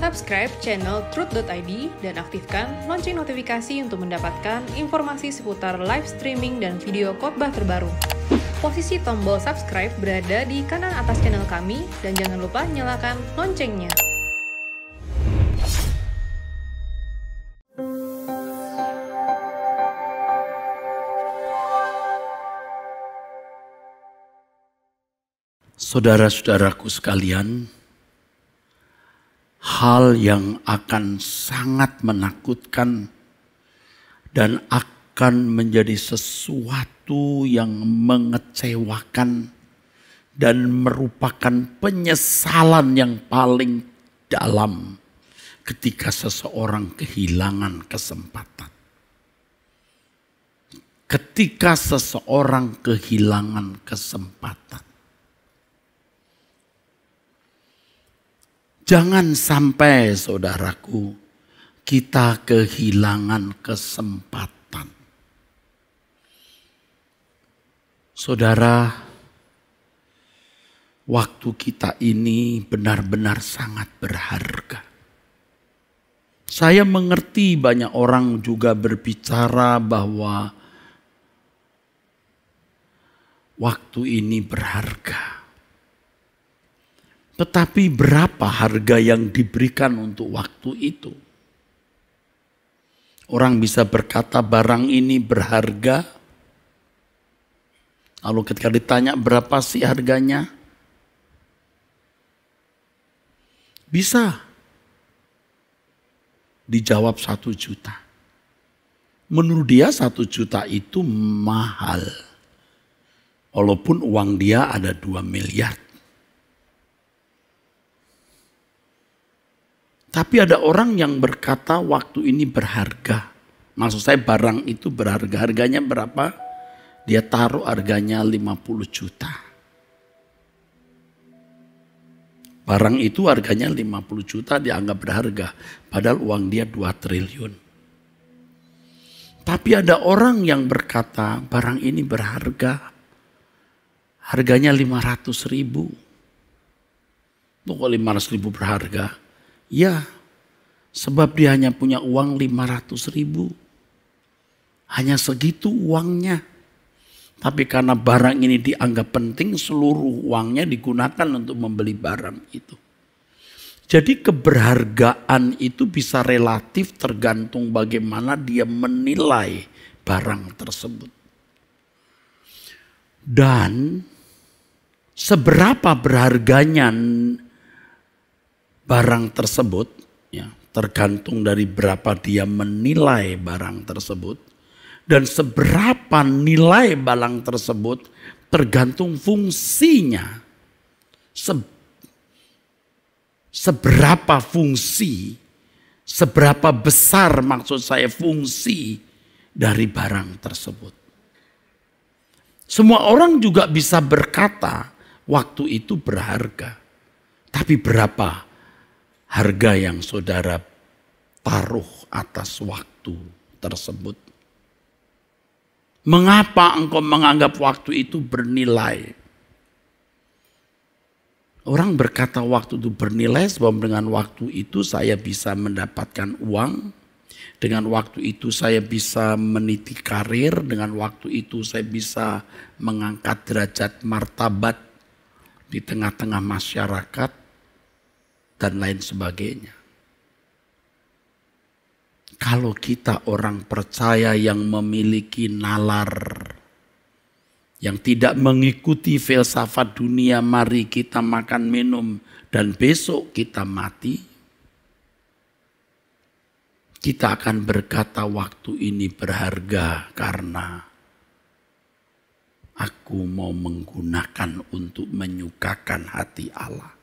Subscribe channel Truth.id dan aktifkan lonceng notifikasi untuk mendapatkan informasi seputar live streaming dan video khotbah terbaru. Posisi tombol subscribe berada di kanan atas channel kami dan jangan lupa nyalakan loncengnya. Saudara-saudaraku sekalian, hal yang akan sangat menakutkan dan akan menjadi sesuatu yang mengecewakan dan merupakan penyesalan yang paling dalam ketika seseorang kehilangan kesempatan. Ketika seseorang kehilangan kesempatan. Jangan sampai saudaraku kita kehilangan kesempatan. Saudara, waktu kita ini benar-benar sangat berharga. Saya mengerti banyak orang juga berbicara bahwa waktu ini berharga. Tetapi berapa harga yang diberikan untuk waktu itu? Orang bisa berkata barang ini berharga. Lalu ketika ditanya berapa sih harganya? Bisa dijawab 1 juta. Menurut dia 1 juta itu mahal. Walaupun uang dia ada 2 miliar. Tapi ada orang yang berkata waktu ini berharga. Maksud saya barang itu berharga. Harganya berapa? Dia taruh harganya 50 juta. Barang itu harganya 50 juta dianggap berharga. Padahal uang dia 2 triliun. Tapi ada orang yang berkata barang ini berharga. Harganya 500 ribu. Kok 500 ribu berharga? Ya, sebab dia hanya punya uang 500 ribu. Hanya segitu uangnya. Tapi karena barang ini dianggap penting, seluruh uangnya digunakan untuk membeli barang itu. Jadi keberhargaan itu bisa relatif tergantung bagaimana dia menilai barang tersebut. Dan seberapa berharganya barang tersebut, ya, tergantung dari berapa dia menilai barang tersebut. Dan seberapa nilai barang tersebut tergantung fungsinya. Seberapa fungsi, seberapa besar maksud saya fungsi dari barang tersebut. Semua orang juga bisa berkata waktu itu berharga. Tapi berapa harga yang saudara taruh atas waktu tersebut? Mengapa engkau menganggap waktu itu bernilai? Orang berkata waktu itu bernilai sebab dengan waktu itu saya bisa mendapatkan uang. Dengan waktu itu saya bisa meniti karir. Dengan waktu itu saya bisa mengangkat derajat martabat di tengah-tengah masyarakat. Dan lain sebagainya. Kalau kita orang percaya yang memiliki nalar, yang tidak mengikuti filsafat dunia, mari kita makan minum dan besok kita mati. Kita akan berkata waktu ini berharga karena aku mau menggunakan untuk menyukakan hati Allah.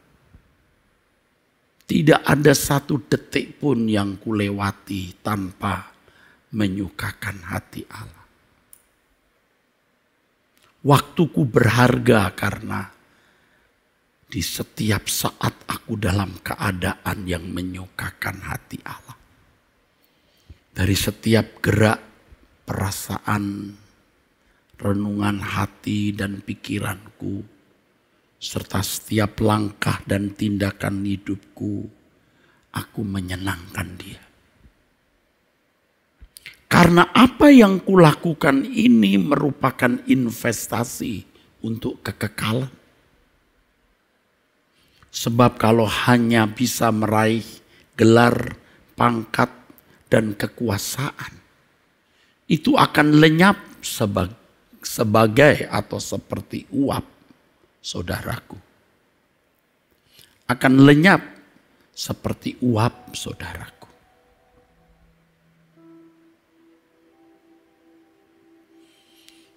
Tidak ada 1 detik pun yang kulewati tanpa menyukakan hati Allah. Waktuku berharga karena di setiap saat aku dalam keadaan yang menyukakan hati Allah. Dari setiap gerak, perasaan, renungan hati dan pikiranku, serta setiap langkah dan tindakan hidupku, aku menyenangkan dia. Karena apa yang kulakukan ini merupakan investasi untuk kekekalan. Sebab kalau hanya bisa meraih gelar, pangkat, dan kekuasaan, itu akan lenyap sebagai atau seperti uap, saudaraku. Akan lenyap seperti uap, saudaraku.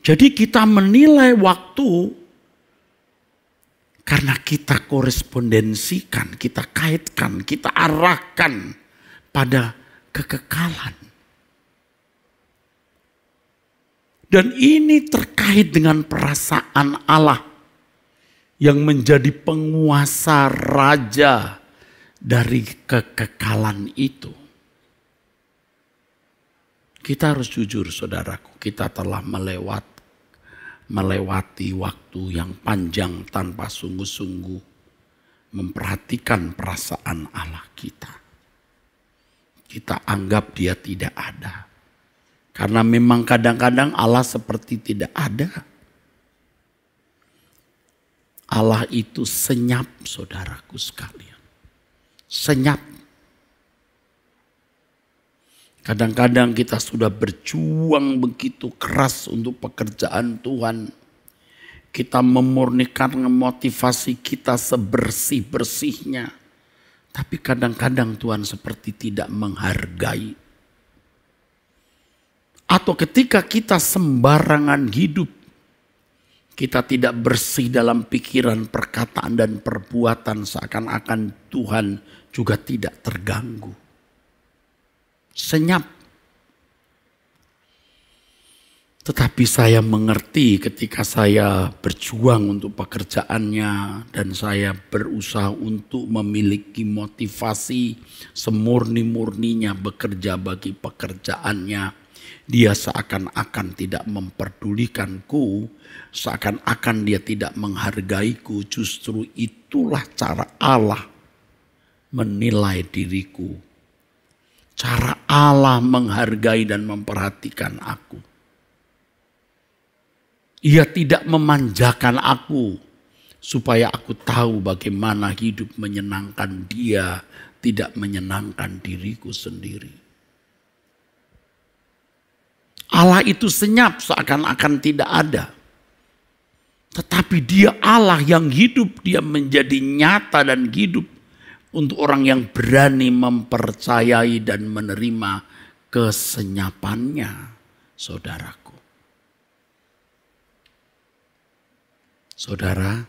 Jadi kita menilai waktu karena kita korespondensikan, kita kaitkan, kita arahkan pada kekekalan. Dan ini terkait dengan perasaan Allah yang menjadi penguasa raja dari kekekalan itu. Kita harus jujur, saudaraku, kita telah melewati waktu yang panjang tanpa sungguh-sungguh memperhatikan perasaan Allah kita. Kita anggap dia tidak ada. Karena memang kadang-kadang Allah seperti tidak ada. Allah itu senyap, saudaraku sekalian. Senyap. Kadang-kadang kita sudah berjuang begitu keras untuk pekerjaan Tuhan. Kita memurnikan motivasi kita sebersih-bersihnya. Tapi kadang-kadang Tuhan seperti tidak menghargai. Atau ketika kita sembarangan hidup. Kita tidak bersih dalam pikiran, perkataan, dan perbuatan. Seakan-akan Tuhan juga tidak terganggu. Senyap. Tetapi saya mengerti ketika saya berjuang untuk pekerjaannya dan saya berusaha untuk memiliki motivasi semurni-murninya bekerja bagi pekerjaannya. Dia seakan-akan tidak memperdulikanku, seakan-akan dia tidak menghargaiku. Justru itulah cara Allah menilai diriku. Cara Allah menghargai dan memperhatikan aku. Ia tidak memanjakan aku supaya aku tahu bagaimana hidup menyenangkan dia, tidak menyenangkan diriku sendiri. Allah itu senyap seakan-akan tidak ada. Tetapi dia Allah yang hidup, dia menjadi nyata dan hidup. Untuk orang yang berani mempercayai dan menerima kesenyapannya, saudaraku. Saudara,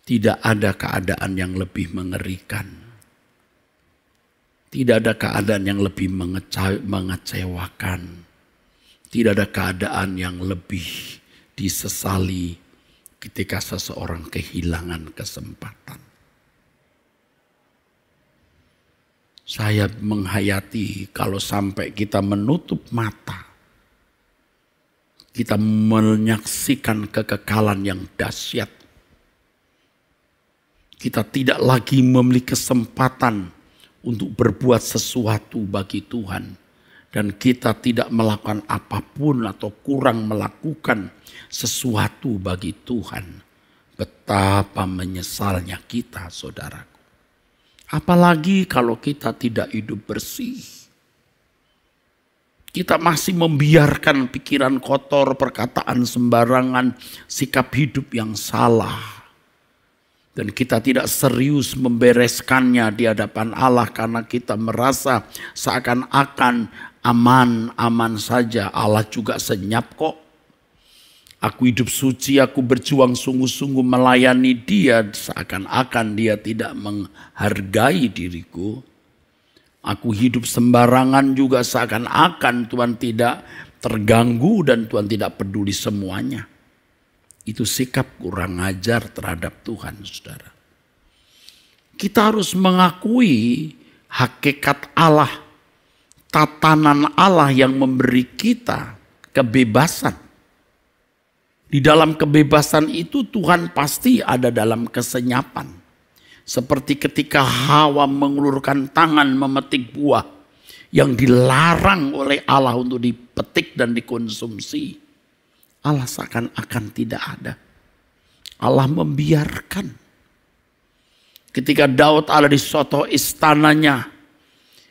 tidak ada keadaan yang lebih mengerikan. Tidak ada keadaan yang lebih mengecewakan. Tidak ada keadaan yang lebih disesali ketika seseorang kehilangan kesempatan. Saya menghayati kalau sampai kita menutup mata, kita menyaksikan kekekalan yang dahsyat. Kita tidak lagi memiliki kesempatan untuk berbuat sesuatu bagi Tuhan. Dan kita tidak melakukan apapun atau kurang melakukan sesuatu bagi Tuhan. Betapa menyesalnya kita, saudaraku. Apalagi kalau kita tidak hidup bersih. Kita masih membiarkan pikiran kotor, perkataan sembarangan, sikap hidup yang salah. Dan kita tidak serius membereskannya di hadapan Allah karena kita merasa seakan-akan aman saja. Allah juga senyap kok. Aku hidup suci, aku berjuang sungguh-sungguh melayani dia. Seakan-akan dia tidak menghargai diriku. Aku hidup sembarangan juga seakan-akan Tuhan tidak terganggu dan Tuhan tidak peduli semuanya. Itu sikap kurang ajar terhadap Tuhan, saudara. Kita harus mengakui hakikat Allah, tatanan Allah yang memberi kita kebebasan. Di dalam kebebasan itu Tuhan pasti ada dalam kesenyapan. Seperti ketika Hawa mengulurkan tangan memetik buah yang dilarang oleh Allah untuk dipetik dan dikonsumsi. Allah seakan-akan tidak ada. Allah membiarkan. Ketika Daud ada di soto istananya,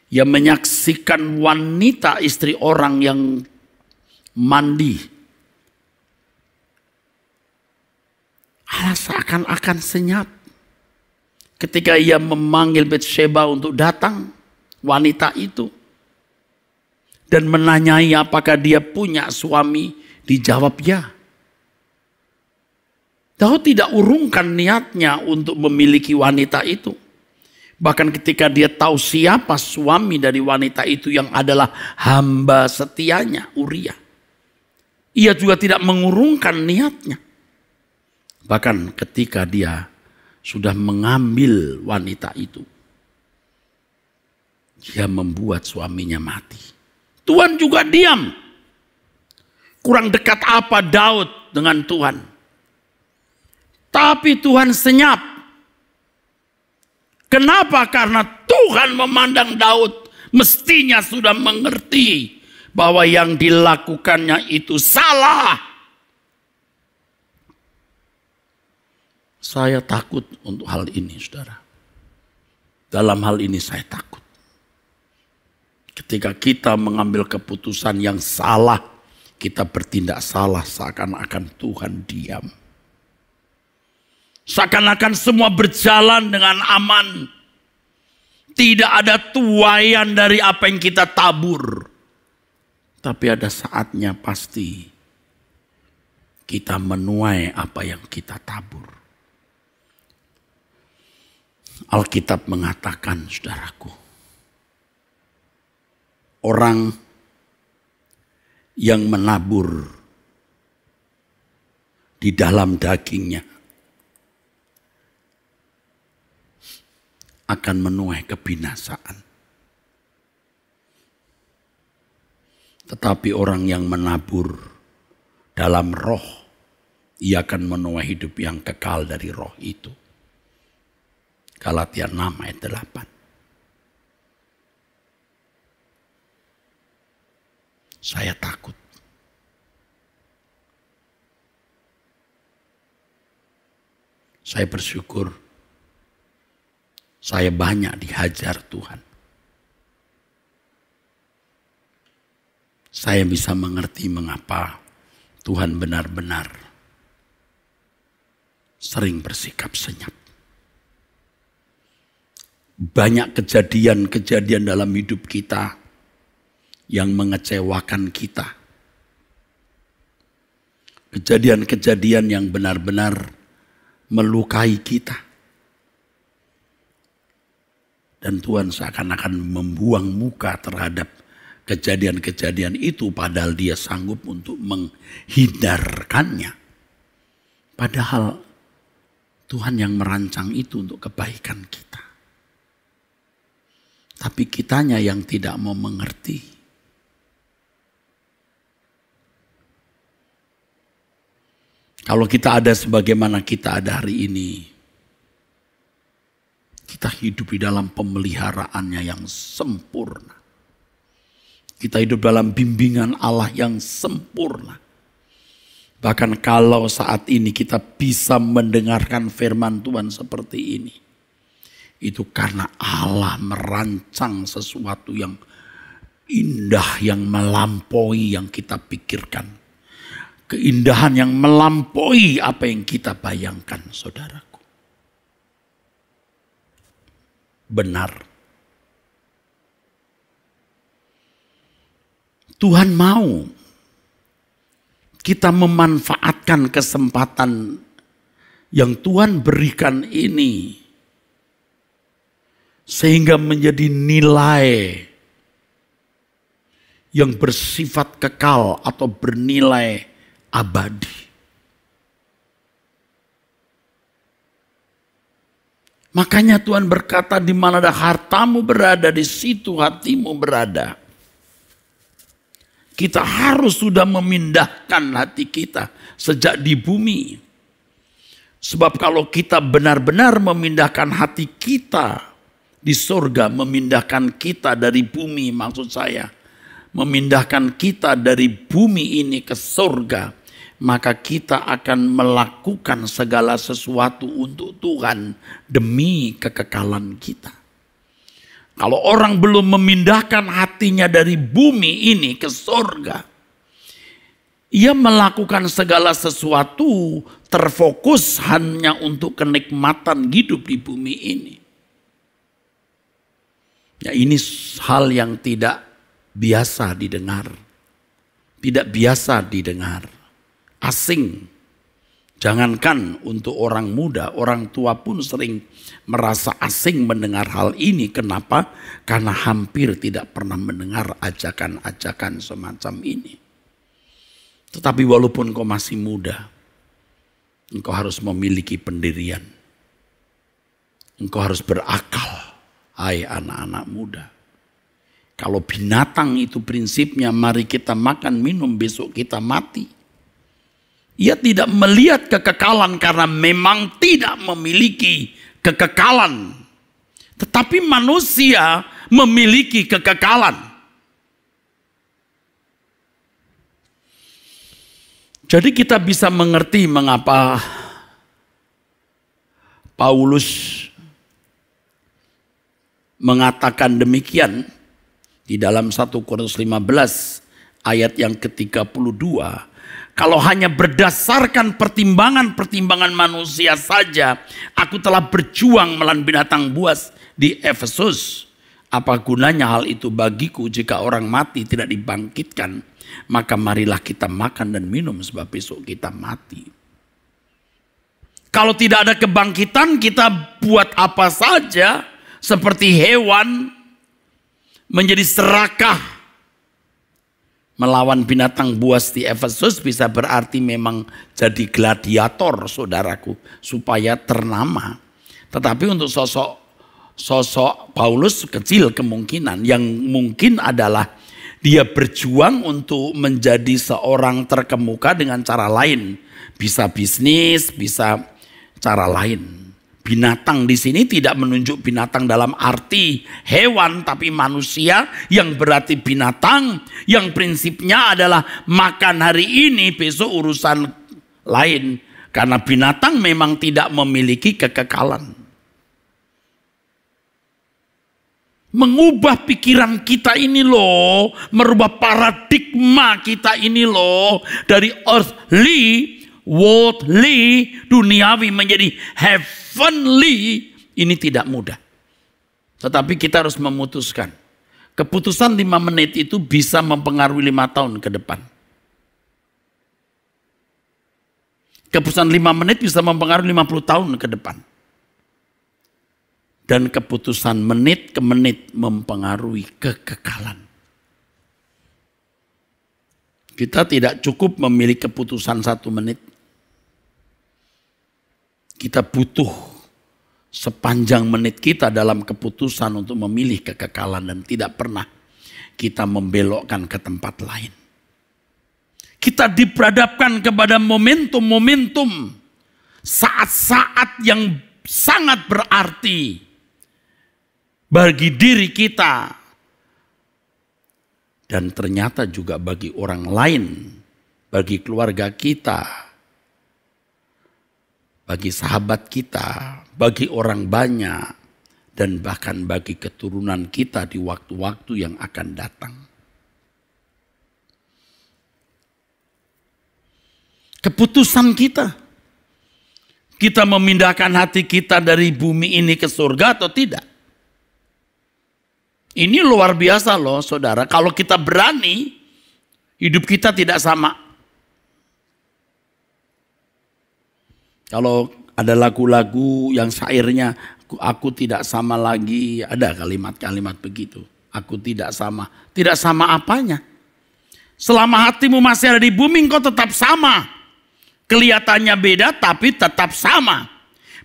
ia menyaksikan wanita istri orang yang mandi. Allah seakan-akan senyap. Ketika ia memanggil Batsheba untuk datang, wanita itu. Dan menanyai apakah dia punya suami, dijawab ya. Daud tidak urungkan niatnya untuk memiliki wanita itu. Bahkan ketika dia tahu siapa suami dari wanita itu yang adalah hamba setianya, Uria. Ia juga tidak mengurungkan niatnya. Bahkan ketika dia sudah mengambil wanita itu, dia membuat suaminya mati. Tuhan juga diam. Kurang dekat apa Daud dengan Tuhan. Tapi Tuhan senyap. Kenapa? Karena Tuhan memandang Daud mestinya sudah mengerti bahwa yang dilakukannya itu salah. Saya takut untuk hal ini, saudara. Dalam hal ini saya takut. Ketika kita mengambil keputusan yang salah, kita bertindak salah seakan-akan Tuhan diam. Seakan-akan semua berjalan dengan aman. Tidak ada tuaian dari apa yang kita tabur. Tapi ada saatnya pasti kita menuai apa yang kita tabur. Alkitab mengatakan, saudaraku, orang yang menabur di dalam dagingnya akan menuai kebinasaan. Tetapi orang yang menabur dalam roh, ia akan menuai hidup yang kekal dari roh itu. Galatia 6 ayat 8. Saya takut. Saya bersyukur saya banyak dihajar Tuhan. Saya bisa mengerti mengapa Tuhan benar-benar sering bersikap senyap. Banyak kejadian-kejadian dalam hidup kita yang mengecewakan kita. Kejadian-kejadian yang benar-benar melukai kita. Dan Tuhan seakan-akan membuang muka terhadap kejadian-kejadian itu padahal dia sanggup untuk menghindarkannya. Padahal Tuhan yang merancang itu untuk kebaikan kita. Tapi kitanya yang tidak mau mengerti. Kalau kita ada sebagaimana kita ada hari ini, kita hidup di dalam pemeliharaannya yang sempurna. Kita hidup dalam bimbingan Allah yang sempurna. Bahkan kalau saat ini kita bisa mendengarkan firman Tuhan seperti ini, itu karena Allah merancang sesuatu yang indah, yang melampaui yang kita pikirkan. Keindahan yang melampaui apa yang kita bayangkan, saudaraku. Benar. Tuhan mau kita memanfaatkan kesempatan yang Tuhan berikan ini sehingga menjadi nilai yang bersifat kekal atau bernilai abadi. Makanya Tuhan berkata, di mana ada hartamu berada, di situ hatimu berada. Kita harus sudah memindahkan hati kita sejak di bumi. Sebab kalau kita benar-benar memindahkan hati kita di surga, memindahkan kita dari bumi, maksud saya, memindahkan kita dari bumi ini ke surga, maka kita akan melakukan segala sesuatu untuk Tuhan demi kekekalan kita. Kalau orang belum memindahkan hatinya dari bumi ini ke surga, ia melakukan segala sesuatu terfokus hanya untuk kenikmatan hidup di bumi ini. Ya, ini hal yang tidak biasa didengar. Tidak biasa didengar. Asing. Jangankan untuk orang muda, orang tua pun sering merasa asing mendengar hal ini. Kenapa? Karena hampir tidak pernah mendengar ajakan-ajakan semacam ini. Tetapi walaupun kau masih muda, engkau harus memiliki pendirian. Engkau harus berakal, hai anak-anak muda. Kalau binatang itu prinsipnya mari kita makan minum besok kita mati. Ia tidak melihat kekekalan karena memang tidak memiliki kekekalan. Tetapi manusia memiliki kekekalan. Jadi kita bisa mengerti mengapa Paulus mengatakan demikian di dalam 1 Korintus 15 ayat yang ke-32. Kalau hanya berdasarkan pertimbangan-pertimbangan manusia saja, aku telah berjuang melawan binatang buas di Efesus. Apa gunanya hal itu bagiku jika orang mati tidak dibangkitkan? Maka marilah kita makan dan minum sebab besok kita mati. Kalau tidak ada kebangkitan, kita buat apa saja seperti hewan menjadi serakah. Melawan binatang buas di Efesus bisa berarti memang jadi gladiator, saudaraku, supaya ternama. Tetapi untuk sosok Paulus kecil kemungkinan. Yang mungkin adalah dia berjuang untuk menjadi seorang terkemuka dengan cara lain. Bisa bisnis, bisa cara lain. Binatang di sini tidak menunjuk binatang dalam arti hewan, tapi manusia yang berarti binatang. Yang prinsipnya adalah makan hari ini, besok urusan lain. Karena binatang memang tidak memiliki kekekalan. Mengubah pikiran kita ini loh, merubah paradigma kita ini loh, dari earthly, worldly, duniawi menjadi heavenly, ini tidak mudah. Tetapi kita harus memutuskan. Keputusan 5 menit itu bisa mempengaruhi 5 tahun ke depan. Keputusan 5 menit bisa mempengaruhi 50 tahun ke depan. Dan keputusan menit ke menit mempengaruhi kekekalan. Kita tidak cukup memilih keputusan 1 menit. Kita butuh sepanjang menit kita dalam keputusan untuk memilih kekekalan. Dan tidak pernah kita membelokkan ke tempat lain. Kita diperhadapkan kepada momentum-momentum. Saat-saat yang sangat berarti bagi diri kita dan ternyata juga bagi orang lain, bagi keluarga kita, bagi sahabat kita, bagi orang banyak, dan bahkan bagi keturunan kita di waktu-waktu yang akan datang. Keputusan kita memindahkan hati kita dari bumi ini ke surga atau tidak? Ini luar biasa loh saudara. Kalau kita berani, hidup kita tidak sama. Kalau ada lagu-lagu yang syairnya, aku tidak sama lagi. Ada kalimat-kalimat begitu. Aku tidak sama. Tidak sama apanya? Selama hatimu masih ada di bumi, engkau tetap sama. Kelihatannya beda tapi tetap sama.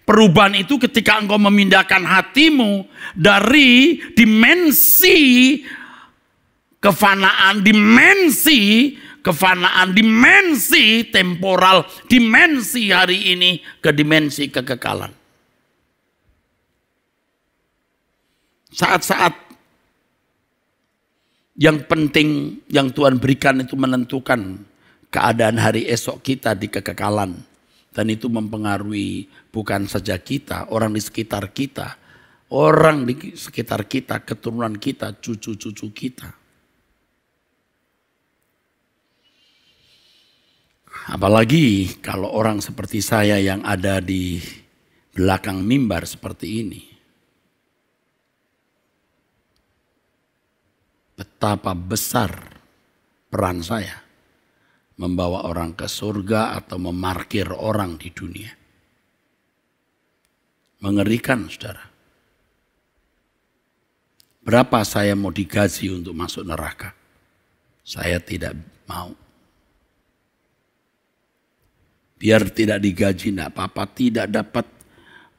Perubahan itu ketika engkau memindahkan hatimu dari dimensi kefanaan, dimensi kefanaan, dimensi temporal, dimensi hari ini ke dimensi kekekalan. Saat-saat yang penting yang Tuhan berikan itu menentukan keadaan hari esok kita di kekekalan. Dan itu mempengaruhi bukan saja kita, orang di sekitar kita. Orang di sekitar kita, keturunan kita, cucu-cucu kita. Apalagi kalau orang seperti saya yang ada di belakang mimbar seperti ini. Betapa besar peran saya membawa orang ke surga atau memarkir orang di dunia. Mengerikan, saudara. Berapa saya mau digaji untuk masuk neraka? Saya tidak mau. Biar tidak digaji tidak apa-apa, tidak dapat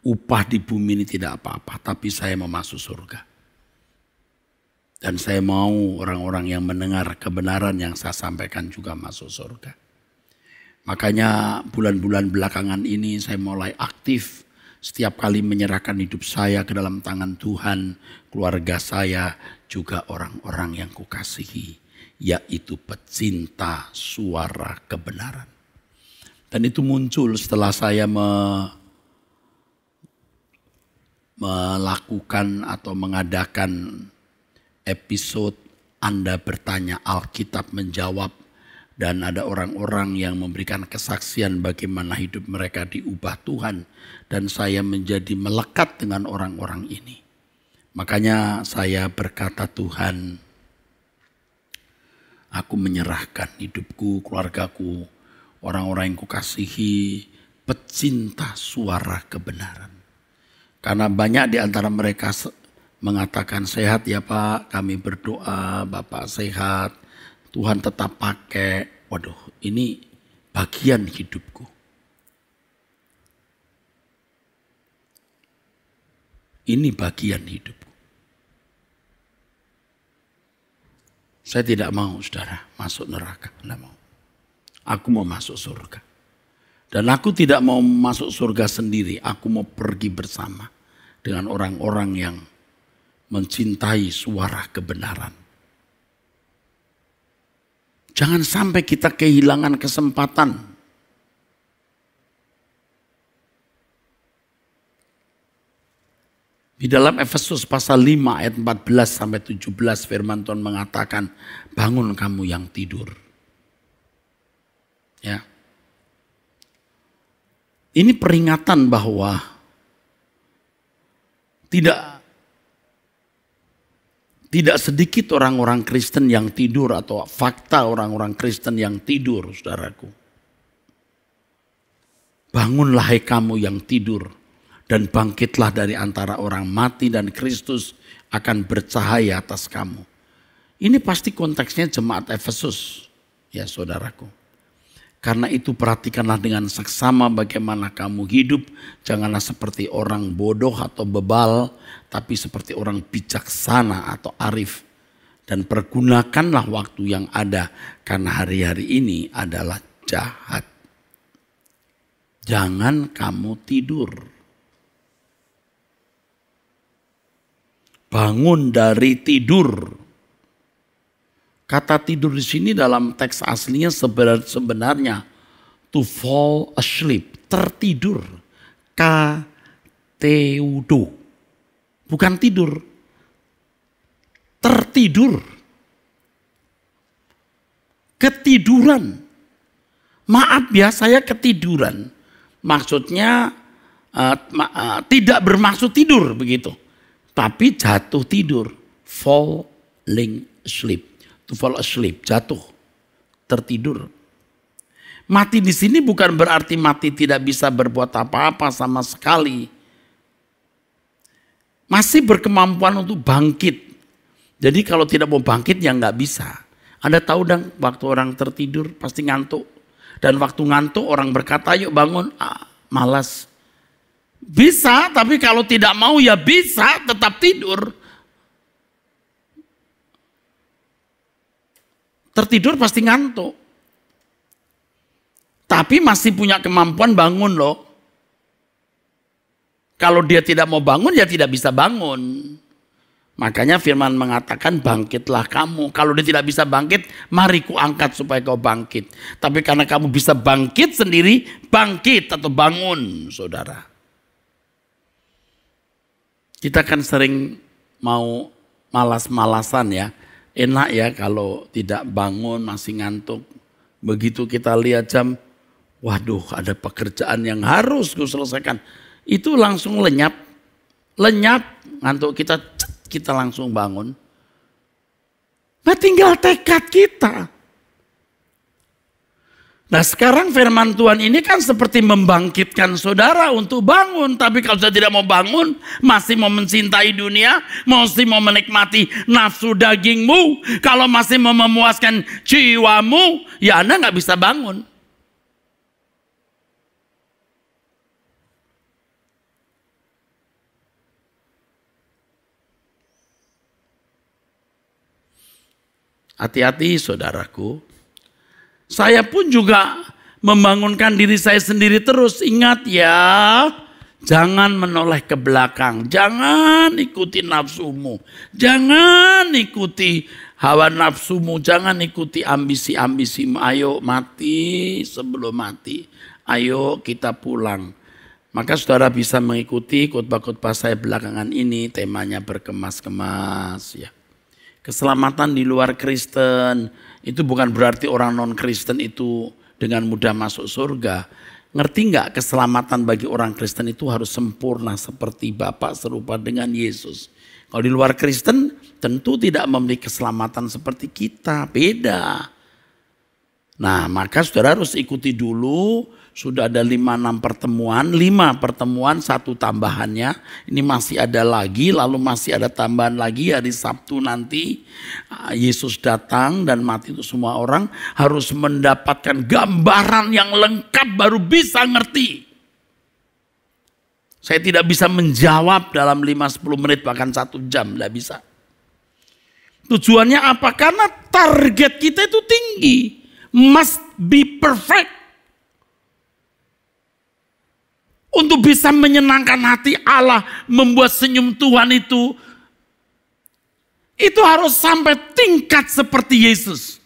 upah di bumi ini tidak apa-apa. Tapi saya mau masuk surga. Dan saya mau orang-orang yang mendengar kebenaran yang saya sampaikan juga masuk surga. Makanya bulan-bulan belakangan ini saya mulai aktif. Setiap kali menyerahkan hidup saya ke dalam tangan Tuhan, keluarga saya, juga orang-orang yang kukasihi, yaitu pecinta suara kebenaran. Dan itu muncul setelah saya melakukan atau mengadakan episode Anda bertanya Alkitab menjawab. Dan ada orang-orang yang memberikan kesaksian bagaimana hidup mereka diubah Tuhan. Dan saya menjadi melekat dengan orang-orang ini. Makanya saya berkata, Tuhan, aku menyerahkan hidupku, keluargaku, orang-orang yang kukasihi, pecinta suara kebenaran. Karena banyak di antara mereka mengatakan, sehat ya Pak, kami berdoa, Bapak sehat, Tuhan tetap pakai. Waduh, ini bagian hidupku. Ini bagian hidupku. Saya tidak mau, saudara, masuk neraka. Tidak mau. Aku mau masuk surga. Dan aku tidak mau masuk surga sendiri. Aku mau pergi bersama dengan orang-orang yang mencintai suara kebenaran. Jangan sampai kita kehilangan kesempatan. Di dalam Efesus pasal 5 ayat 14 sampai 17 firman Tuhan mengatakan, bangun kamu yang tidur. Ya. Ini peringatan bahwa tidak sedikit orang-orang Kristen yang tidur atau fakta orang-orang Kristen yang tidur, saudaraku. Bangunlah hai kamu yang tidur dan bangkitlah dari antara orang mati dan Kristus akan bercahaya atas kamu. Ini pasti konteksnya jemaat Efesus, ya saudaraku. Karena itu perhatikanlah dengan seksama bagaimana kamu hidup. Janganlah seperti orang bodoh atau bebal, tapi seperti orang bijaksana atau arif. Dan pergunakanlah waktu yang ada, karena hari-hari ini adalah jahat. Jangan kamu tidur. Bangun dari tidur. Kata tidur di sini dalam teks aslinya sebenarnya to fall asleep, tertidur. Kateudo. Bukan tidur. Tertidur. Ketiduran. Maaf ya, saya ketiduran. Maksudnya tidak bermaksud tidur begitu. Tapi jatuh tidur. Falling asleep. To fall asleep, jatuh, tertidur. Mati di sini bukan berarti mati tidak bisa berbuat apa-apa sama sekali. Masih berkemampuan untuk bangkit. Jadi kalau tidak mau bangkit ya nggak bisa. Anda tahu dong, waktu orang tertidur pasti ngantuk. Dan waktu ngantuk orang berkata, yuk bangun, malas. Bisa, tapi kalau tidak mau ya bisa tetap tidur. Tertidur pasti ngantuk. tapi masih punya kemampuan bangun loh. Kalau dia tidak mau bangun, ya tidak bisa bangun. Makanya firman mengatakan bangkitlah kamu. Kalau dia tidak bisa bangkit, mari ku angkat supaya kau bangkit. Tapi karena kamu bisa bangkit sendiri, bangkit atau bangun, saudara. Kita kan sering mau malas-malasan ya. Enak ya kalau tidak bangun, masih ngantuk. Begitu kita lihat jam, waduh ada pekerjaan yang harus ku selesaikan. Itu langsung lenyap, ngantuk kita langsung bangun. Nah tinggal tekad kita. Nah sekarang firman Tuhan ini kan seperti membangkitkan saudara untuk bangun. Tapi kalau saya tidak mau bangun, masih mau mencintai dunia, masih mau menikmati nafsu dagingmu, kalau masih mau memuaskan jiwamu, ya Anda nggak bisa bangun. Hati-hati saudaraku. Saya pun juga membangunkan diri saya sendiri terus. Ingat ya, jangan menoleh ke belakang. Jangan ikuti nafsumu. Jangan ikuti hawa nafsumu. Jangan ikuti ambisi-ambisimu. Ayo mati sebelum mati. Ayo kita pulang. Maka saudara bisa mengikuti khotbah-khotbah saya belakangan ini. Temanya berkemas-kemas ya. Keselamatan di luar Kristen itu bukan berarti orang non-Kristen itu dengan mudah masuk surga. Ngerti nggak, keselamatan bagi orang Kristen itu harus sempurna seperti Bapa serupa dengan Yesus. Kalau di luar Kristen tentu tidak memiliki keselamatan seperti kita, beda. Nah maka saudara harus ikuti dulu. Sudah ada 5-6 pertemuan, 5 pertemuan, 1 tambahannya. Ini masih ada lagi, lalu masih ada tambahan lagi hari Sabtu nanti. Yesus datang dan mati untuk semua orang. Harus mendapatkan gambaran yang lengkap baru bisa ngerti. Saya tidak bisa menjawab dalam 5-10 menit bahkan 1 jam, tidak bisa. Tujuannya apa? Karena target kita itu tinggi. Must be perfect. Untuk bisa menyenangkan hati Allah, membuat senyum Tuhan itu harus sampai tingkat seperti Yesus.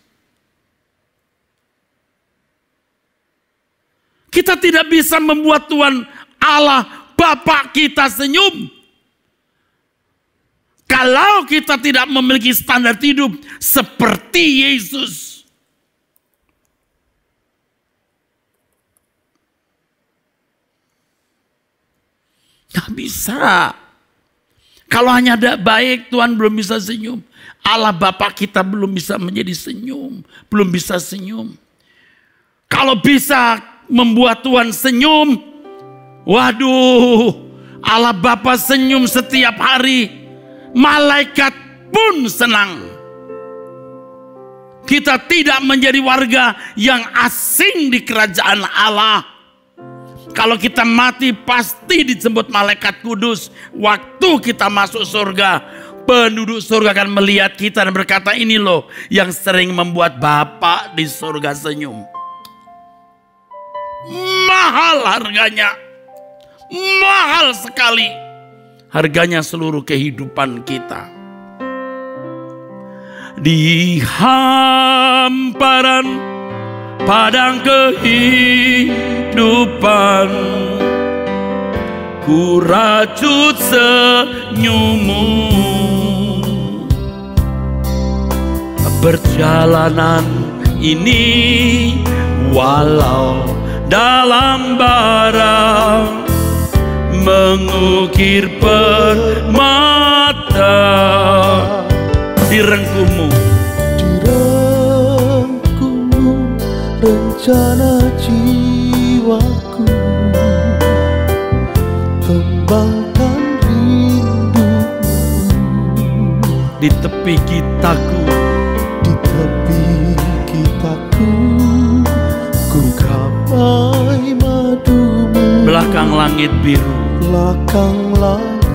Kita tidak bisa membuat Tuhan Allah, Bapa kita senyum. Kalau kita tidak memiliki standar hidup seperti Yesus. Gak bisa. Kalau hanya ada baik, Tuhan belum bisa senyum. Allah Bapa kita belum bisa menjadi senyum. Belum bisa senyum. Kalau bisa membuat Tuhan senyum, waduh, Allah Bapa senyum setiap hari. Malaikat pun senang. Kita tidak menjadi warga yang asing di kerajaan Allah. Kalau kita mati pasti disebut malaikat kudus. Waktu kita masuk surga, penduduk surga akan melihat kita dan berkata, ini loh yang sering membuat Bapa di surga senyum. Mahal harganya. Mahal sekali. Harganya seluruh kehidupan kita. Di hamparan padang kehidupan, ku rajut senyummu. Perjalanan ini walau dalam bara, mengukir permata di rengkumu. Rencana jiwaku, kembangkan rindumu. Di tepi kitaku, di tepi kitaku, ku gapai madumu. Belakang langit biru, belakang langit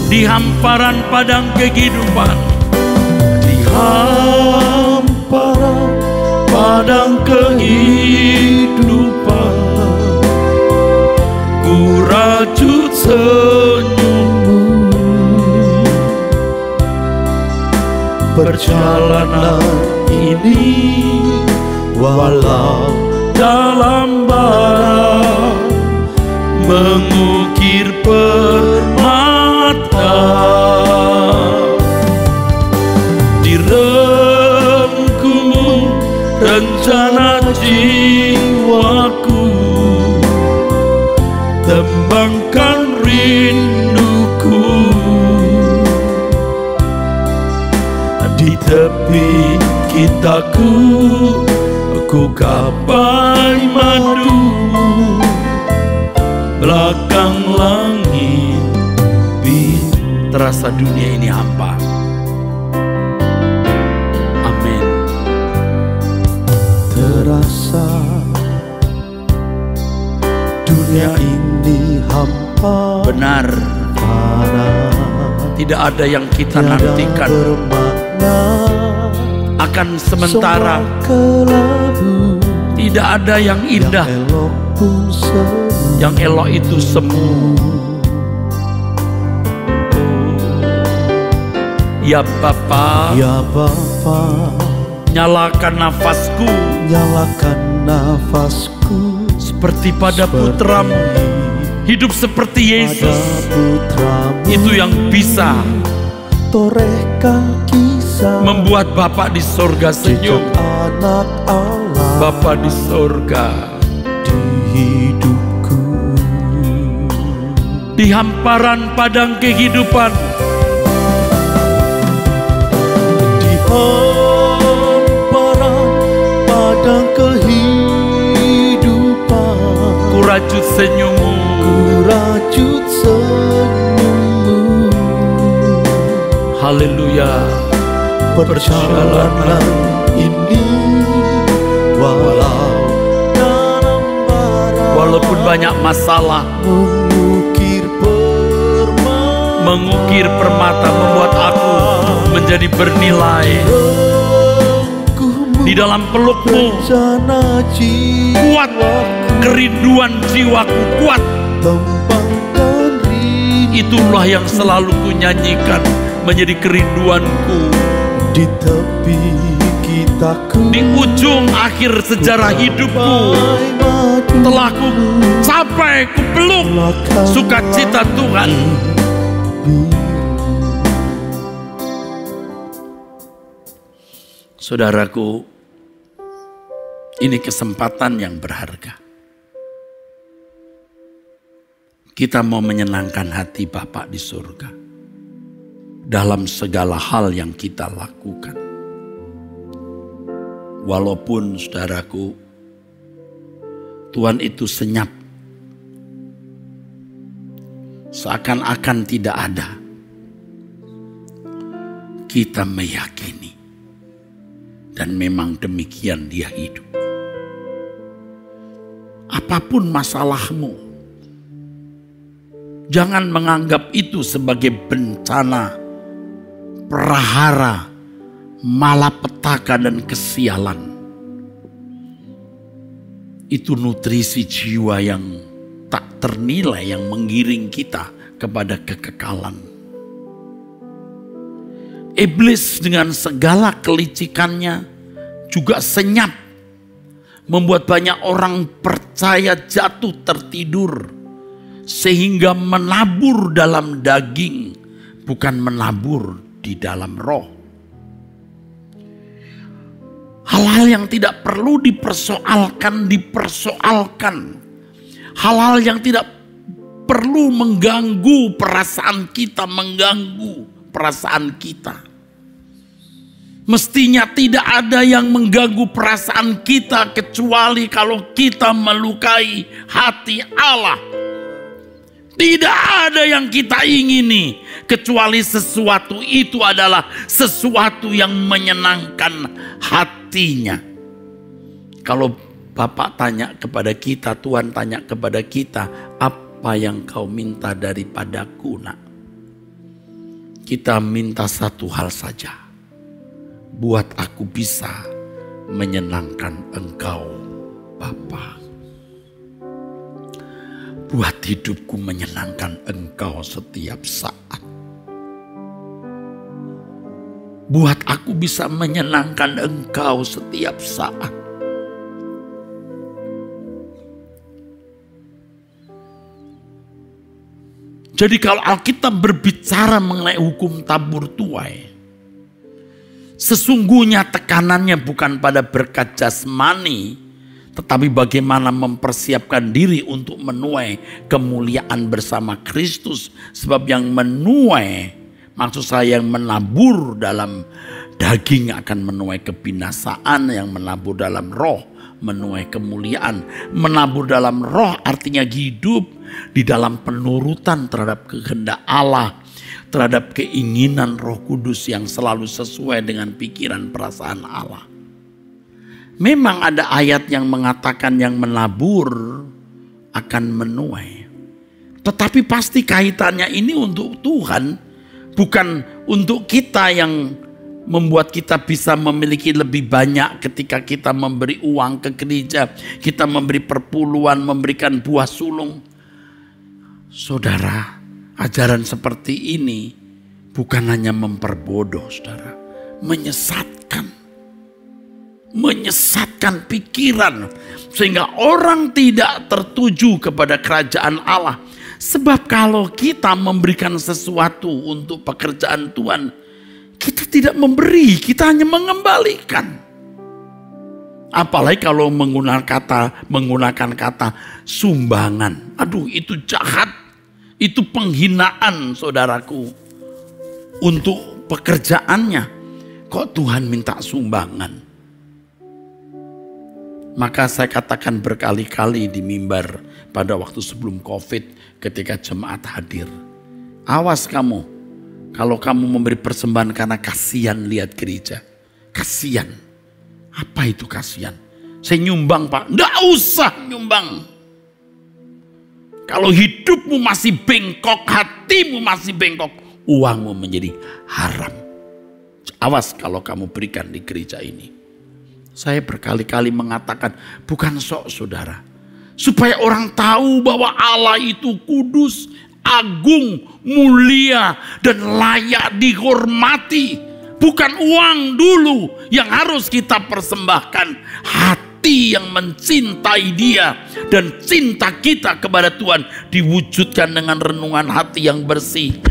di hamparan padang kehidupan, di hamparan padang kehidupan, kehidupan, ku rajut senyummu. Perjalanan ini walau dalam bara mengukir permata, direngkumu rencana jiwaku, tembangkan rinduku. Di tepi kitaku, ku gapai madumu, belakang langit biru. Terasa dunia ini hampa. Amin. terasa dunia ini hampa. Benar, tidak ada yang kita nantikan, akan sementara. Tidak ada yang indah, yang elok itu semu. Ya Bapa, Ya Bapa, nyalakan nafasku, nyalakan nafasku seperti pada putramu. Hidup seperti Yesus, itu yang bisa torehkan kisah membuat Bapa di sorga senyum. anak Allah Bapa di sorga, di hidupku. di hamparan padang kehidupan, Di hamparan padang kehidupan, ku rajut senyummu. ku rajut senyummu. Haleluya. Perjalanan ini walau dalam bara, Walaupun banyak masalah, mengukir permata membuat aku menjadi bernilai. Di dalam pelukmu rencana kuat, kerinduan jiwaku kuat. tembangkan rindu Itulah yang selalu ku nyanyikan, menjadi kerinduanku. di tepi kitaku. Di ujung akhir sejarah hidupku telah ku capai, ku peluk sukacita Tuhan. Saudaraku, ini kesempatan yang berharga. Kita mau menyenangkan hati Bapa di surga dalam segala hal yang kita lakukan. Walaupun saudaraku, Tuhan itu senyap, seakan-akan tidak ada. Kita meyakini, dan memang demikian Dia hidup. Apapun masalahmu, jangan menganggap itu sebagai bencana, prahara, malapetaka dan kesialan. Itu nutrisi jiwa yang tak ternilai yang mengiring kita kepada kekekalan. Iblis dengan segala kelicikannya juga senyap, membuat banyak orang percaya jatuh tertidur, sehingga menabur dalam daging, bukan menabur di dalam roh. Hal-hal yang tidak perlu dipersoalkan, dipersoalkan. Hal-hal yang tidak perlu mengganggu perasaan kita, mengganggu perasaan kita. Mestinya tidak ada yang mengganggu perasaan kita kecuali kalau kita melukai hati Allah. Tidak ada yang kita ingini kecuali sesuatu itu adalah sesuatu yang menyenangkan hatinya. Kalau Bapak tanya kepada kita, Tuhan tanya kepada kita, apa yang kau minta daripadaku, nak? Kita minta satu hal saja. Buat aku bisa menyenangkan Engkau. Bapa, buat hidupku menyenangkan Engkau setiap saat. Buat aku bisa menyenangkan Engkau setiap saat. Jadi kalau Alkitab berbicara mengenai hukum tabur tuai, sesungguhnya tekanannya bukan pada berkat jasmani, tetapi bagaimana mempersiapkan diri untuk menuai kemuliaan bersama Kristus. Sebab yang menuai, maksud saya yang menabur dalam daging akan menuai kebinasaan, yang menabur dalam roh menuai kemuliaan. Menabur dalam roh artinya hidup di dalam penurutan terhadap kehendak Allah, terhadap keinginan Roh Kudus yang selalu sesuai dengan pikiran perasaan Allah. Memang ada ayat yang mengatakan yang menabur akan menuai. Tetapi pasti kaitannya ini untuk Tuhan, bukan untuk kita yang membuat kita bisa memiliki lebih banyak ketika kita memberi uang ke gereja, kita memberi perpuluhan, memberikan buah sulung. Saudara, ajaran seperti ini bukan hanya memperbodoh, saudara, menyesatkan pikiran sehingga orang tidak tertuju kepada kerajaan Allah. Sebab kalau kita memberikan sesuatu untuk pekerjaan Tuhan, kita tidak memberi, kita hanya mengembalikan. Apalagi kalau menggunakan kata sumbangan. Aduh, itu jahat, itu penghinaan, saudaraku. Untuk pekerjaannya, kok Tuhan minta sumbangan? Maka saya katakan berkali-kali di mimbar pada waktu sebelum COVID ketika jemaat hadir. Awas kamu, kalau kamu memberi persembahan karena kasihan lihat gereja. Kasihan. Apa itu kasihan? Saya nyumbang Pak. Nggak usah nyumbang. Kalau hidupmu masih bengkok, hatimu masih bengkok, uangmu menjadi haram. Awas kalau kamu berikan di gereja ini. Saya berkali-kali mengatakan, bukan sok saudara. Supaya orang tahu bahwa Allah itu kudus, agung, mulia, dan layak dihormati. Bukan uang dulu yang harus kita persembahkan. Hati yang mencintai Dia dan cinta kita kepada Tuhan diwujudkan dengan renungan hati yang bersih,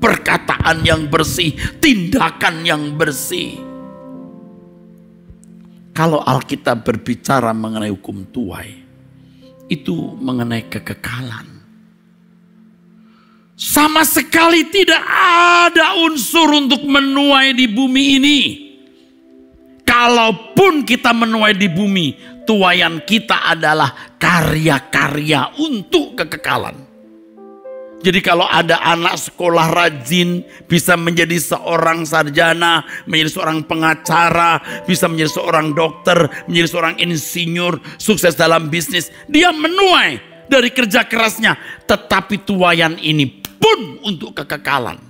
perkataan yang bersih, tindakan yang bersih. Kalau Alkitab berbicara mengenai hukum tuai, itu mengenai kekekalan. Sama sekali tidak ada unsur untuk menuai di bumi ini. Kalaupun kita menuai di bumi, tuaian kita adalah karya-karya untuk kekekalan. Jadi kalau ada anak sekolah rajin, bisa menjadi seorang sarjana, menjadi seorang pengacara, bisa menjadi seorang dokter, menjadi seorang insinyur, sukses dalam bisnis. Dia menuai dari kerja kerasnya. Tetapi tuaian ini pun untuk kekekalan.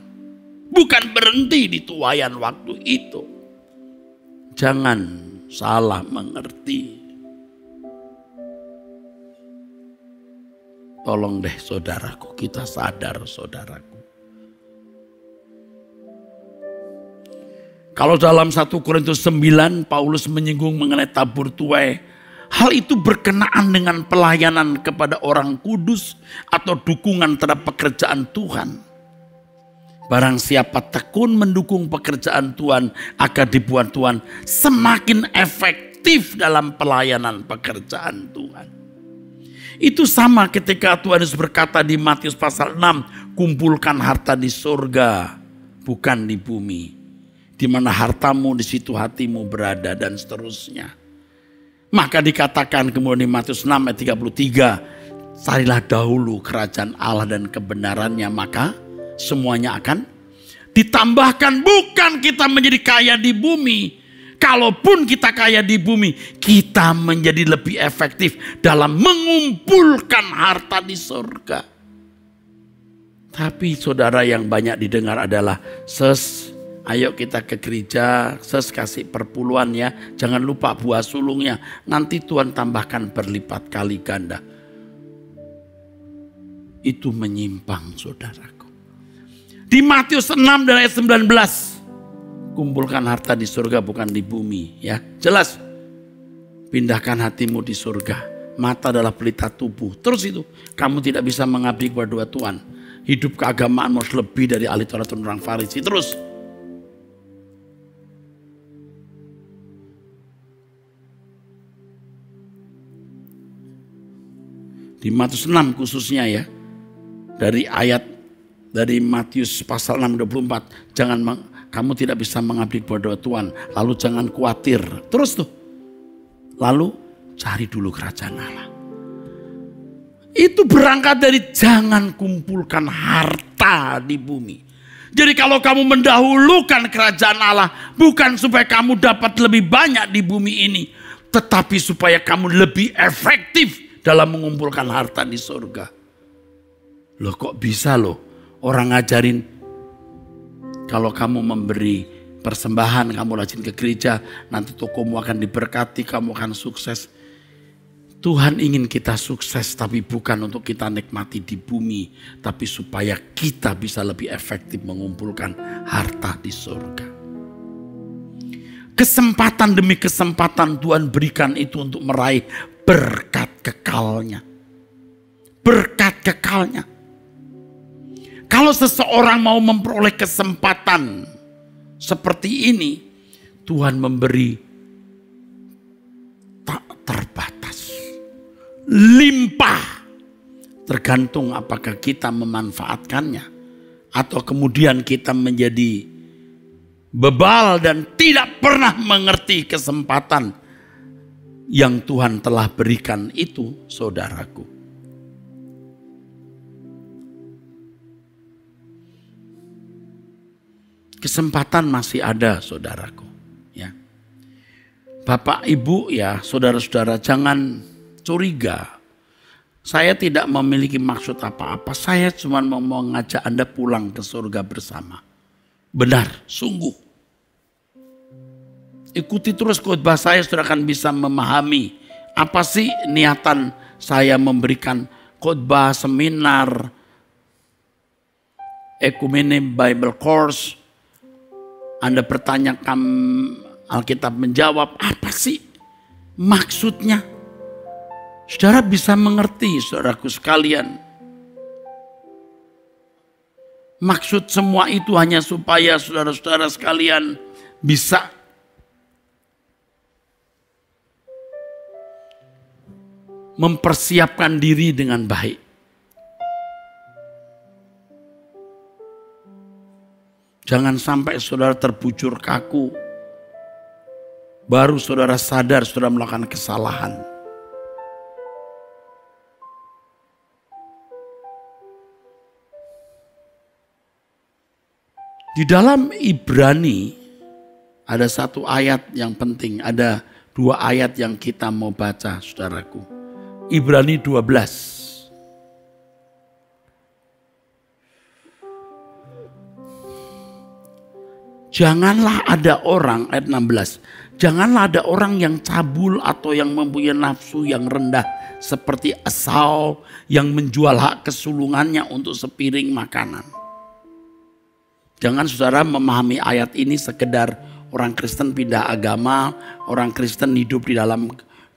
Bukan berhenti di tuaian waktu itu. Jangan salah mengerti. Tolong deh saudaraku, kita sadar saudaraku. Kalau dalam 1 Korintus 9 Paulus menyinggung mengenai tabur tuai, hal itu berkenaan dengan pelayanan kepada orang kudus atau dukungan terhadap pekerjaan Tuhan. Barang siapa tekun mendukung pekerjaan Tuhan akan dibuat Tuhan semakin efektif dalam pelayanan pekerjaan Tuhan. Itu sama ketika Tuhan Yesus berkata di Matius pasal 6, kumpulkan harta di surga, bukan di bumi. Di mana hartamu, di situ hatimu berada, dan seterusnya. Maka dikatakan kemudian di Matius 6 ayat 33, carilah dahulu kerajaan Allah dan kebenarannya, maka semuanya akan ditambahkan. Bukan kita menjadi kaya di bumi. Kalaupun kita kaya di bumi, kita menjadi lebih efektif dalam mengumpulkan harta di surga. Tapi saudara, yang banyak didengar adalah Ayo kita ke gereja, kasih perpuluhan ya. Jangan lupa buah sulungnya. Nanti Tuhan tambahkan berlipat kali ganda. Itu menyimpang, saudaraku. Di Matius 6 dan ayat 19. Kumpulkan harta di surga bukan di bumi. Ya, jelas. Pindahkan hatimu di surga. Mata adalah pelita tubuh. Terus itu, kamu tidak bisa mengabdi kepada dua Tuhan. Hidup keagamaan harus lebih dari ahli Taurat dan orang Farisi. Terus. Di Matius 6 khususnya ya. Dari Matius pasal 6:24. Kamu tidak bisa mengabdi kepada dua Tuhan. Lalu jangan khawatir. Terus tuh. Lalu cari dulu kerajaan Allah. Itu berangkat dari jangan kumpulkan harta di bumi. Jadi kalau kamu mendahulukan kerajaan Allah. Bukan supaya kamu dapat lebih banyak di bumi ini. Tetapi supaya kamu lebih efektif dalam mengumpulkan harta di surga. Loh kok bisa loh orang ngajarin kalau kamu memberi persembahan, kamu rajin ke gereja, nanti tokomu akan diberkati, kamu akan sukses. Tuhan ingin kita sukses tapi bukan untuk kita nikmati di bumi, tapi supaya kita bisa lebih efektif mengumpulkan harta di surga. Kesempatan demi kesempatan Tuhan berikan itu untuk meraih berkat kekalnya. Berkat kekalnya. Kalau seseorang mau memperoleh kesempatan seperti ini, Tuhan memberi tak terbatas. Limpah. Tergantung apakah kita memanfaatkannya. Atau kemudian kita menjadi bebal dan tidak pernah mengerti kesempatan yang Tuhan telah berikan itu, saudaraku. Kesempatan masih ada, saudaraku. Ya. Bapak, Ibu, ya, saudara-saudara, jangan curiga. Saya tidak memiliki maksud apa-apa. Saya cuma mau mengajak Anda pulang ke surga bersama. Benar, sungguh. Ikuti terus khotbah saya, saudara akan bisa memahami apa sih niatan saya memberikan khotbah, seminar, Ekumene Bible Course. Anda bertanyakan, Alkitab menjawab, apa sih maksudnya? Saudara bisa mengerti, saudaraku sekalian. Maksud semua itu hanya supaya saudara-saudara sekalian bisa mempersiapkan diri dengan baik. Jangan sampai saudara terbujur kaku. Baru saudara sadar saudara melakukan kesalahan. Di dalam Ibrani ada satu ayat yang penting. Ada dua ayat yang kita mau baca, saudaraku. Ibrani 12. Janganlah ada orang, ayat 16. Janganlah ada orang yang cabul atau yang mempunyai nafsu yang rendah. Seperti Esau yang menjual hak kesulungannya untuk sepiring makanan. Jangan saudara memahami ayat ini sekedar orang Kristen pindah agama. Orang Kristen hidup di dalam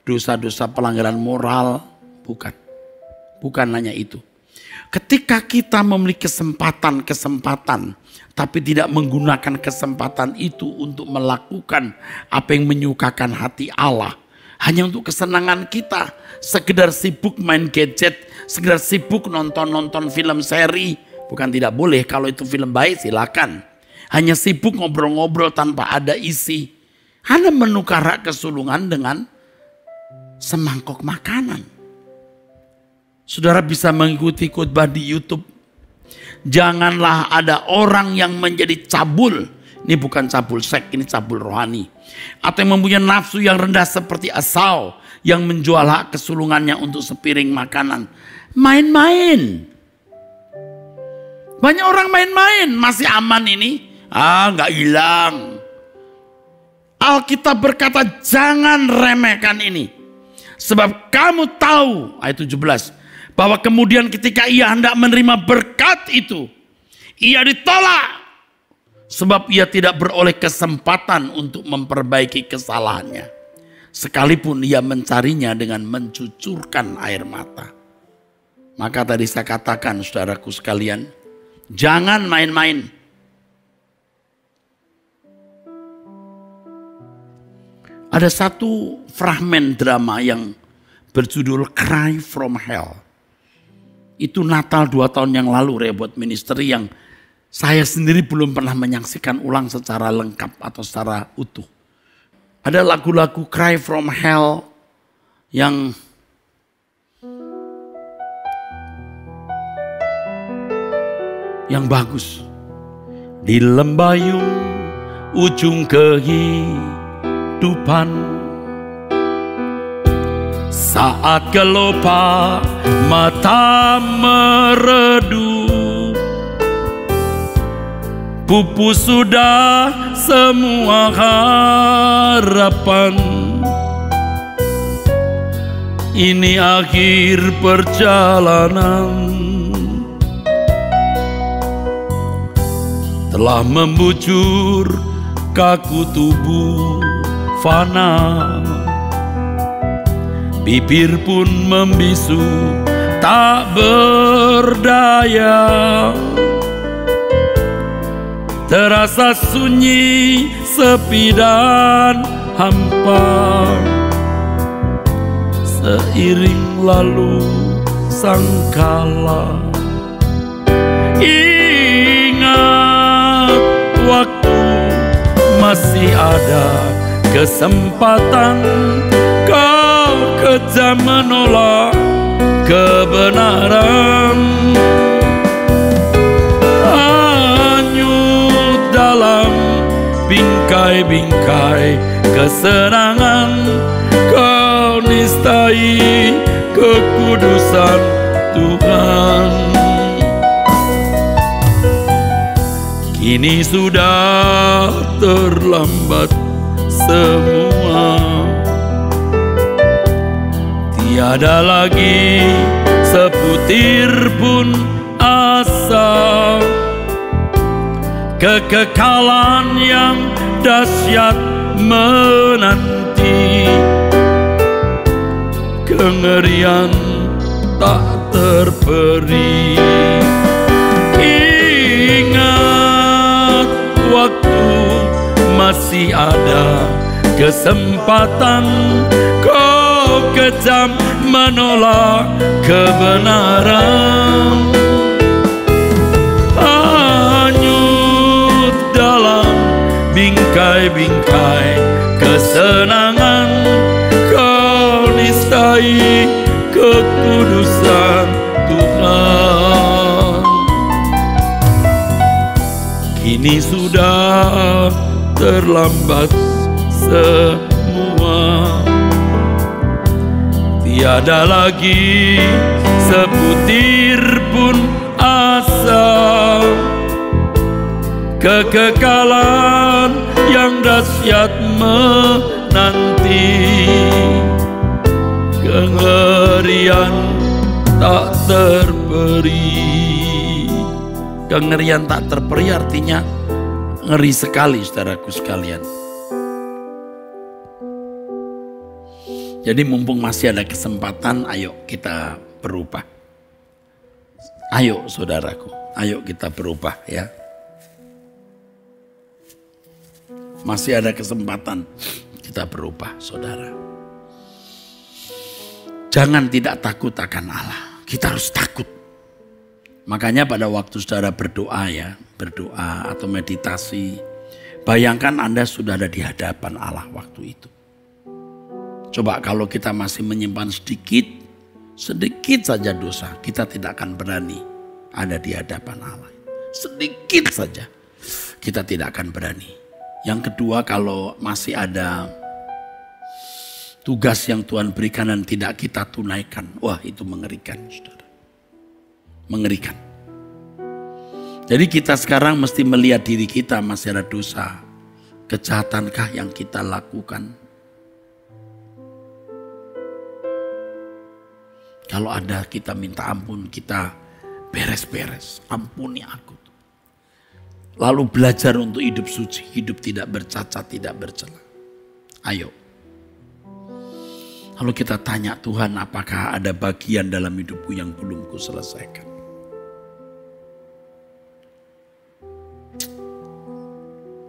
dosa-dosa pelanggaran moral. Bukan. Bukan hanya itu. Ketika kita memiliki kesempatan, tapi tidak menggunakan kesempatan itu untuk melakukan apa yang menyukakan hati Allah. Hanya untuk kesenangan kita. Sekedar sibuk main gadget, sekedar sibuk nonton film seri. Bukan tidak boleh, kalau itu film baik silakan. Hanya sibuk ngobrol-ngobrol tanpa ada isi. Anda menukar hak kesulungan dengan semangkok makanan. Saudara bisa mengikuti khotbah di YouTube. Janganlah ada orang yang menjadi cabul. Ini bukan cabul seks, ini cabul rohani. Atau yang mempunyai nafsu yang rendah seperti Esau. Yang menjual hak kesulungannya untuk sepiring makanan. Main-main. Banyak orang main-main. Masih aman ini. Nggak hilang. Alkitab berkata jangan remehkan ini. Sebab kamu tahu, ayat 17, bahwa kemudian ketika ia hendak menerima berkat itu, ia ditolak. Sebab ia tidak beroleh kesempatan untuk memperbaiki kesalahannya. Sekalipun ia mencarinya dengan mencucurkan air mata. Maka tadi saya katakan saudaraku sekalian, jangan main-main. Ada satu fragmen drama yang berjudul Cry from Hell. Itu Natal 2 tahun yang lalu buat ministeri yang saya sendiri belum pernah menyaksikan ulang secara lengkap atau secara utuh. Ada lagu-lagu Cry from Hell yang bagus. Di lembayung ujung kehidupan, saat gelopak mata meredup, pupus sudah semua harapan. Ini akhir perjalanan. Telah membujur kaku tubuh fana, bibir pun membisu tak berdaya. Terasa sunyi, sepi dan hampa. Seiring lalu sangkala. Ingat waktu masih ada kesempatan. Kau kejam menolak kebenaran. Dalam bingkai-bingkai kesenangan, kau nistai kekudusan Tuhan. Kini sudah terlambat semua. Tiada lagi sebutir pun asa. Kekekalan yang dahsyat menanti. Kengerian tak terperi. Ingat waktu masih ada kesempatan. Kau kejam menolak kebenaran. Dalam bingkai-bingkai kesenangan, kau nistai kekudusan Tuhan. Kini sudah terlambat semua. Tiada lagi sebutir pun asa. Kekekalan yang dahsyat menanti. Kengerian tak terperi. Kengerian tak terperi artinya ngeri sekali saudaraku sekalian. Jadi mumpung masih ada kesempatan, ayo kita berubah. Ayo saudaraku, ayo kita berubah ya. Masih ada kesempatan kita berubah, saudara. Jangan tidak takut akan Allah. Kita harus takut. Makanya pada waktu saudara berdoa ya, berdoa atau meditasi, bayangkan Anda sudah ada di hadapan Allah waktu itu. Coba kalau kita masih menyimpan sedikit saja dosa, kita tidak akan berani ada di hadapan Allah. Sedikit saja, kita tidak akan berani. Yang kedua, kalau masih ada tugas yang Tuhan berikan dan tidak kita tunaikan, wah itu mengerikan, saudara. Mengerikan. Jadi kita sekarang mesti melihat diri kita masih ada dosa. Kejahatankah yang kita lakukan? Kalau ada, kita minta ampun, kita beres-beres. Ampuni aku. Lalu belajar untuk hidup suci, hidup tidak bercacat, tidak bercela. Ayo. Lalu kita tanya Tuhan, apakah ada bagian dalam hidupku yang belum kuselesaikan?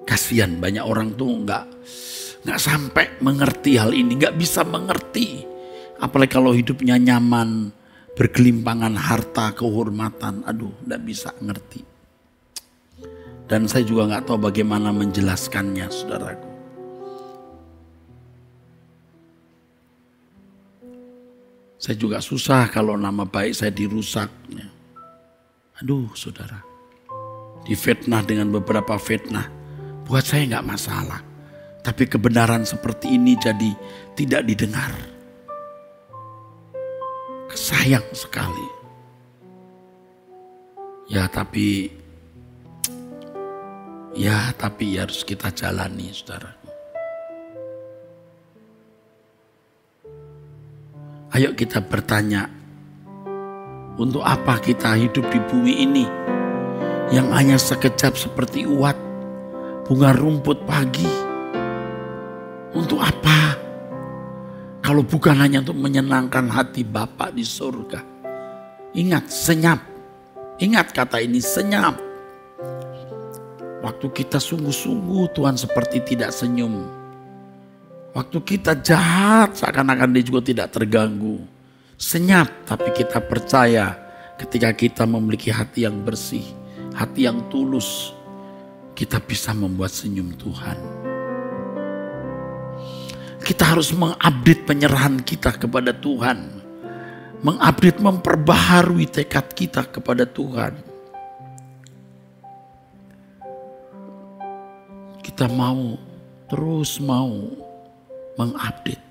Kasihan banyak orang tuh nggak sampai mengerti hal ini, nggak bisa mengerti. Apalagi kalau hidupnya nyaman, bergelimpangan harta, kehormatan, aduh, nggak bisa ngerti. Dan saya juga nggak tahu bagaimana menjelaskannya, saudaraku. Saya juga susah kalau nama baik saya dirusak. Aduh, saudara, difitnah dengan beberapa fitnah. Buat saya nggak masalah, tapi kebenaran seperti ini jadi tidak didengar. Sayang sekali. Ya tapi harus kita jalani, saudara. Ayo kita bertanya, untuk apa kita hidup di bumi ini yang hanya sekejap seperti uat bunga rumput pagi? Untuk apa? Kalau bukan hanya untuk menyenangkan hati Bapa di surga. Ingat, senyap. Ingat kata ini, senyap. Waktu kita sungguh-sungguh, Tuhan seperti tidak senyum. Waktu kita jahat, seakan-akan dia juga tidak terganggu. Senyap, tapi kita percaya ketika kita memiliki hati yang bersih, hati yang tulus, kita bisa membuat senyum Tuhan. Kita harus mengupdate penyerahan kita kepada Tuhan. Mengupdate, memperbaharui tekad kita kepada Tuhan. Kita terus mau mengupdate.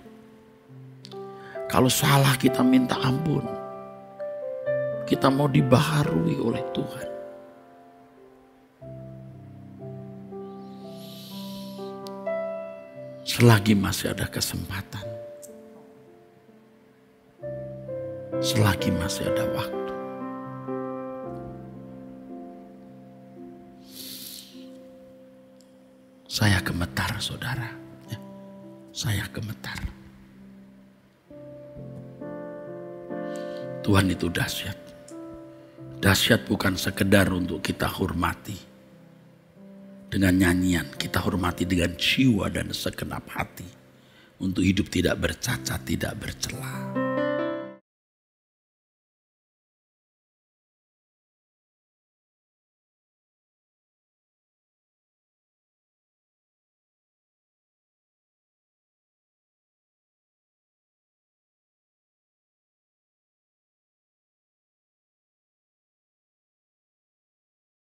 Kalau salah kita minta ampun. Kita mau dibaharui oleh Tuhan. Selagi masih ada kesempatan. Selagi masih ada waktu. Saya gemetar, saudara. Ya, saya gemetar. Tuhan itu dahsyat. Dahsyat bukan sekedar untuk kita hormati. Dengan nyanyian, kita hormati dengan jiwa dan segenap hati. Untuk hidup tidak bercacat, tidak bercela.